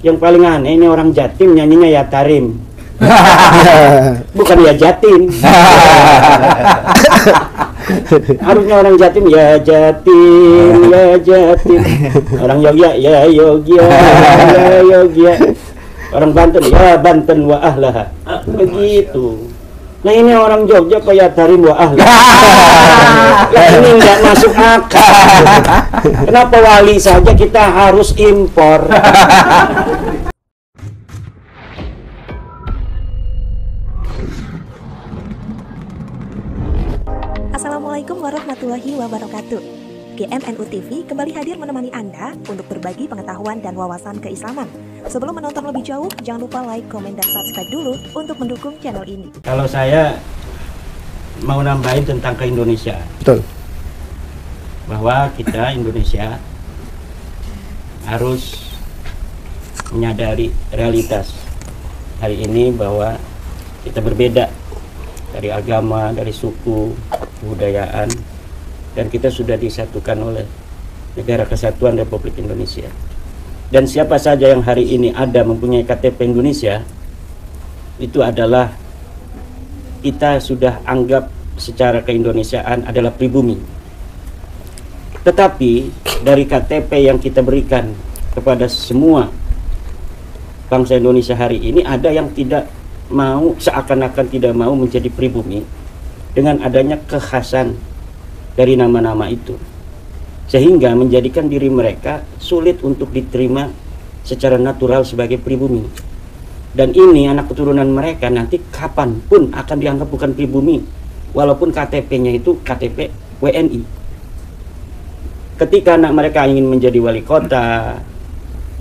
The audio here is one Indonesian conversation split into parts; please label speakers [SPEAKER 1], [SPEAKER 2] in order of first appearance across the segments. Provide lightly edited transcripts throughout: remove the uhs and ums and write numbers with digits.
[SPEAKER 1] Yang paling aneh ini orang Jatim nyanyinya ya Tarim. Bukan ya Jatim. Harusnya orang Jatim ya Jatim, ya Jatim. Orang Yogya ya Yogya, ya Yogya. Orang Banten ya Banten wa ahlaha. Begitu. Nah ini orang Jogja kayak Tarim wa ahlaha. Ini nggak masuk akal. Kenapa wali saja kita harus impor?
[SPEAKER 2] Assalamualaikum warahmatullahi wabarakatuh. GMNU TV kembali hadir menemani Anda untuk berbagi pengetahuan dan wawasan keislaman. Sebelum menonton lebih jauh, jangan lupa like, komen, dan subscribe dulu untuk mendukung channel ini.
[SPEAKER 1] Kalau saya mau nambahin tentang ke-Indonesia.
[SPEAKER 3] Betul.
[SPEAKER 1] Bahwa kita Indonesia harus menyadari realitas hari ini bahwa kita berbeda dari agama, dari suku, kebudayaan, dan kita sudah disatukan oleh Negara Kesatuan Republik Indonesia. Dan siapa saja yang hari ini ada mempunyai KTP Indonesia, itu adalah kita sudah anggap secara keindonesiaan adalah pribumi. Tetapi dari KTP yang kita berikan kepada semua bangsa Indonesia hari ini, ada yang tidak mau, seakan-akan tidak mau menjadi pribumi dengan adanya kekhasan dari nama-nama itu, sehingga menjadikan diri mereka sulit untuk diterima secara natural sebagai pribumi. Dan ini anak keturunan mereka nanti kapanpun akan dianggap bukan pribumi, walaupun KTP-nya itu KTP WNI. Ketika anak mereka ingin menjadi wali kota,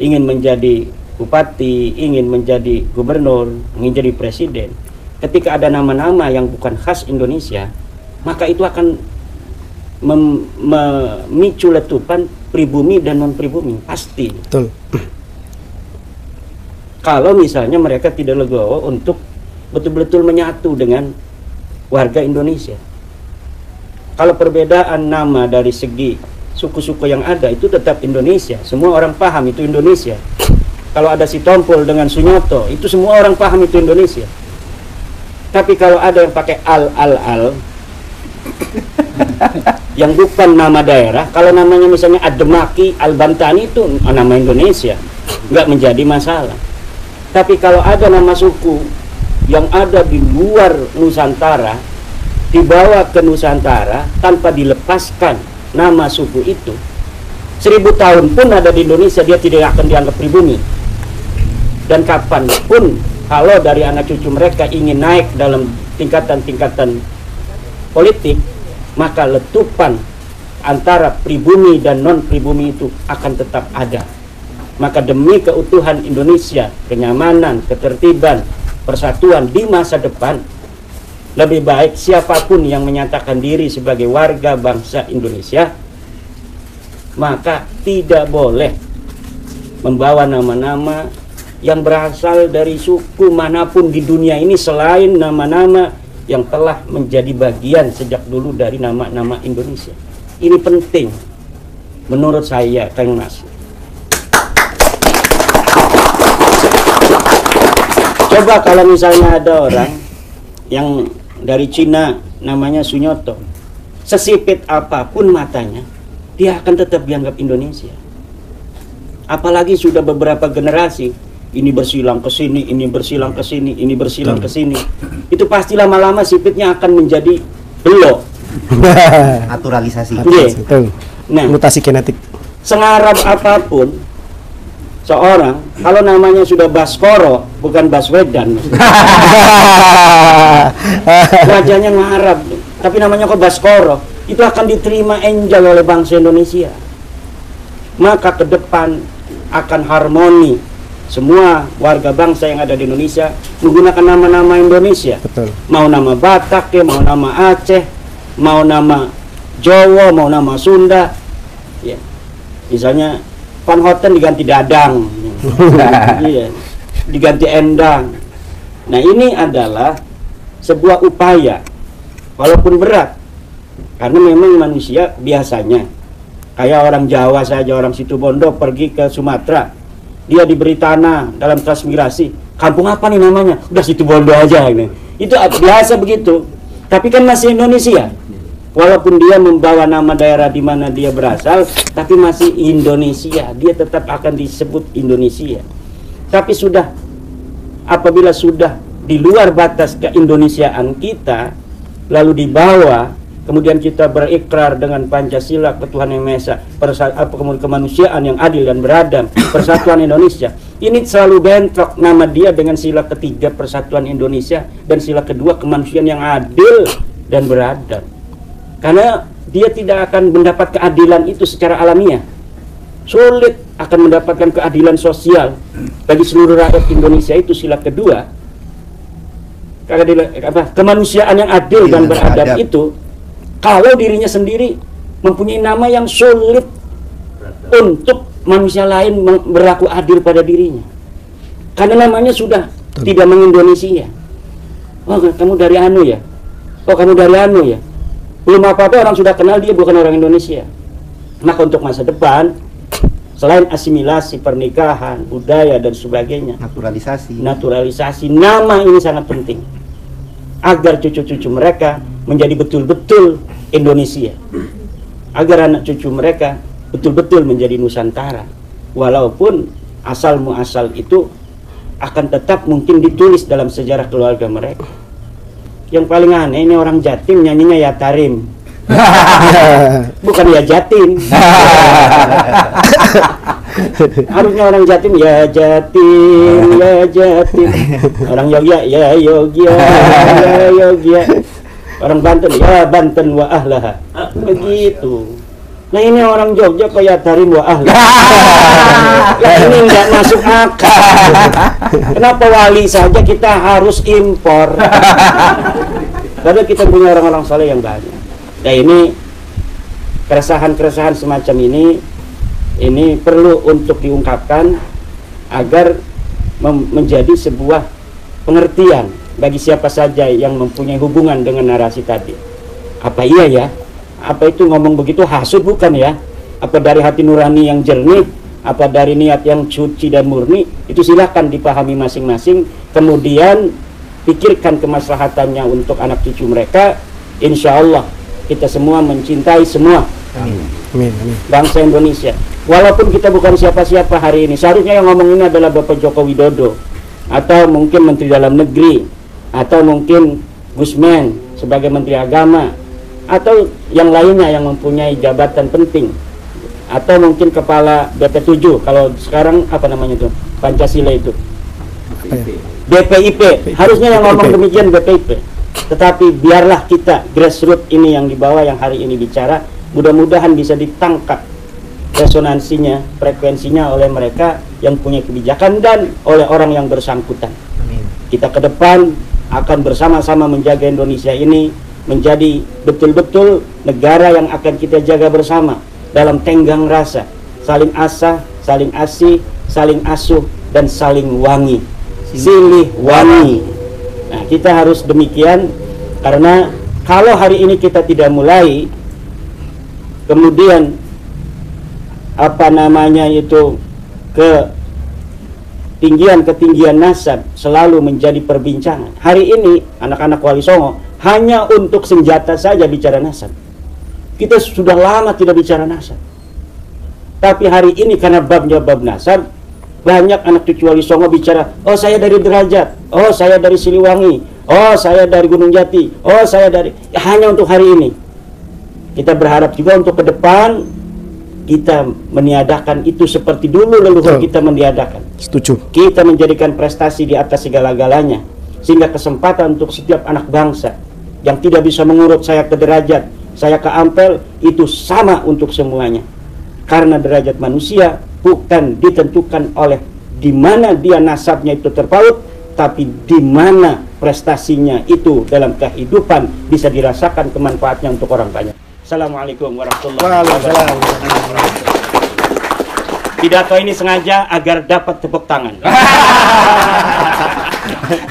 [SPEAKER 1] ingin menjadi bupati, ingin menjadi gubernur, ingin jadi presiden, ketika ada nama-nama yang bukan khas Indonesia, maka itu akan memicu letupan pribumi dan non-pribumi, pasti.
[SPEAKER 3] Betul.
[SPEAKER 1] Kalau misalnya mereka tidak legowo untuk betul-betul menyatu dengan warga Indonesia. Kalau perbedaan nama dari segi suku-suku yang ada itu tetap Indonesia, semua orang paham itu Indonesia. Kalau ada si Tompul dengan Sunyoto, itu semua orang paham itu Indonesia. Tapi kalau ada yang pakai al yang bukan nama daerah, kalau namanya misalnya Ademaki, Al-Bantani, itu nama Indonesia, nggak menjadi masalah. Tapi kalau ada nama suku yang ada di luar Nusantara, dibawa ke Nusantara tanpa dilepaskan nama suku itu, 1000 tahun pun ada di Indonesia, dia tidak akan dianggap pribumi. Dan kapanpun kalau dari anak cucu mereka ingin naik dalam tingkatan-tingkatan politik, maka letupan antara pribumi dan non-pribumi itu akan tetap ada. Maka demi keutuhan Indonesia, kenyamanan, ketertiban, persatuan di masa depan, lebih baik siapapun yang menyatakan diri sebagai warga bangsa Indonesia, maka tidak boleh membawa nama-nama yang berasal dari suku manapun di dunia ini selain nama-nama yang telah menjadi bagian sejak dulu dari nama-nama Indonesia. Ini penting menurut saya, Kang Mas. Coba kalau misalnya ada orang yang dari Cina namanya Sunyoto, sesipit apapun matanya, dia akan tetap dianggap Indonesia. Apalagi sudah beberapa generasi, ini bersilang ke sini, ini bersilang ke sini, ini bersilang ke sini. Itu pasti lama-lama sipitnya akan menjadi belok.
[SPEAKER 4] Naturalisasi.
[SPEAKER 3] Betul.
[SPEAKER 1] Nah,
[SPEAKER 3] Mutasi genetik.
[SPEAKER 1] sengarab apapun seorang, kalau namanya sudah Baskoro, bukan Baswedan, wajahnya ngarab, tapi namanya kok Baskoro, itu akan diterima enjoy oleh bangsa Indonesia. Maka ke depan akan harmoni. Semua warga bangsa yang ada di Indonesia menggunakan nama-nama Indonesia.
[SPEAKER 3] Betul.
[SPEAKER 1] Mau nama Batak, ya, mau nama Aceh, mau nama Jawa, mau nama Sunda. Ya. Misalnya Van Houten diganti Dadang. Iya. Diganti Endang. Nah, ini adalah sebuah upaya walaupun berat. Karena memang manusia biasanya kayak orang Jawa saja, orang Situbondo pergi ke Sumatera, dia diberi tanah dalam transmigrasi, kampung apa nih namanya? Udah situ Bondo aja ini. Itu biasa begitu. Tapi kan masih Indonesia. Walaupun dia membawa nama daerah di mana dia berasal, tapi masih Indonesia. Dia tetap akan disebut Indonesia. Tapi apabila sudah di luar batas keindonesiaan kita, lalu dibawa, kemudian kita berikrar dengan Pancasila, ketuhanan yang Maha Esa, kemanusiaan yang adil dan beradab, persatuan Indonesia. Ini selalu bentrok nama dia dengan sila ketiga persatuan Indonesia dan sila kedua kemanusiaan yang adil dan beradab. Karena dia tidak akan mendapat keadilan itu secara alamiah. Sulit akan mendapatkan keadilan sosial bagi seluruh rakyat Indonesia, itu sila kedua. Kemanusiaan yang adil dan beradab itu, kalau dirinya sendiri mempunyai nama yang sulit untuk manusia lain berlaku adil pada dirinya, karena namanya sudah tidak mengindonesia. Oh, kamu dari anu ya? Oh, kamu dari anu ya? Belum apa-apa orang sudah kenal dia bukan orang Indonesia. Maka untuk masa depan, selain asimilasi, pernikahan, budaya dan sebagainya, naturalisasi nama ini sangat penting agar cucu-cucu mereka menjadi betul-betul Indonesia, agar anak cucu mereka betul-betul menjadi Nusantara. Walaupun asal muasal itu akan tetap mungkin ditulis dalam sejarah keluarga mereka. Yang paling aneh ini orang Jatim nyanyinya Ya Tarim. Bukan Ya Jatim. Harusnya orang Jatim Ya Jatim, Ya Jatim. Orang Yogya Ya Yogya, Ya Yogya. Orang Banten Ya Banten wa ahlaha. Begitu. Nah ini orang Jogja kok Ya Tarim wa ahlaha. Nah, ini nggak masuk akal. Kenapa wali saja kita harus impor? Padahal kita punya orang-orang soleh yang banyak. Nah ini keresahan-keresahan semacam ini perlu untuk diungkapkan agar menjadi sebuah pengertian bagi siapa saja yang mempunyai hubungan dengan narasi tadi. Apa iya ya? Apa itu ngomong begitu hasud bukan ya? Apa dari hati nurani yang jernih? Apa dari niat yang suci dan murni? Itu silahkan dipahami masing-masing. Kemudian pikirkan kemaslahatannya untuk anak cucu mereka. Insya Allah kita semua mencintai semua bangsa Indonesia. Walaupun kita bukan siapa-siapa hari ini, seharusnya yang ngomong ini adalah Bapak Joko Widodo, atau mungkin Menteri Dalam Negeri, atau mungkin Gusmen sebagai Menteri Agama, atau yang lainnya yang mempunyai jabatan penting, atau mungkin Kepala BP7 kalau sekarang apa namanya itu, Pancasila itu, BPIP. Harusnya yang ngomong demikian BPIP. Tetapi biarlah kita grassroots ini yang di bawah yang hari ini bicara, mudah-mudahan bisa ditangkap resonansinya, frekuensinya oleh mereka yang punya kebijakan dan oleh orang yang bersangkutan. Amin. Kita ke depan akan bersama-sama menjaga Indonesia ini menjadi betul-betul negara yang akan kita jaga bersama dalam tenggang rasa, saling asah, saling asih, saling asuh, dan saling wangi, silih wangi. Nah, kita harus demikian, karena kalau hari ini kita tidak mulai, kemudian ketinggian nasab selalu menjadi perbincangan. Hari ini anak-anak Wali Songo hanya untuk senjata saja bicara nasab. Kita sudah lama tidak bicara nasab, tapi hari ini karena babnya bab nasab, banyak anak cucu Wali Songo bicara, oh saya dari Derajat, oh saya dari Siliwangi, oh saya dari Gunung Jati, oh saya dari, hanya untuk hari ini. Kita berharap juga untuk ke depan kita meniadakan itu seperti dulu leluhur kita meniadakan.
[SPEAKER 3] Setuju. Kita
[SPEAKER 1] menjadikan prestasi di atas segala-galanya, sehingga kesempatan untuk setiap anak bangsa yang tidak bisa mengurut saya ke Derajat, saya ke Ampel, itu sama untuk semuanya. Karena derajat manusia bukan ditentukan oleh di mana dia nasabnya itu terpaut, tapi di mana prestasinya itu dalam kehidupan bisa dirasakan kemanfaatnya untuk orang banyak. Assalamualaikum warahmatullahi wabarakatuh. Pidato ini sengaja agar dapat tepuk tangan.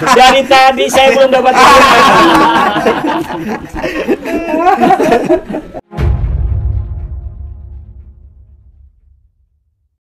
[SPEAKER 1] Dari tadi saya belum dapat tepuk tangan.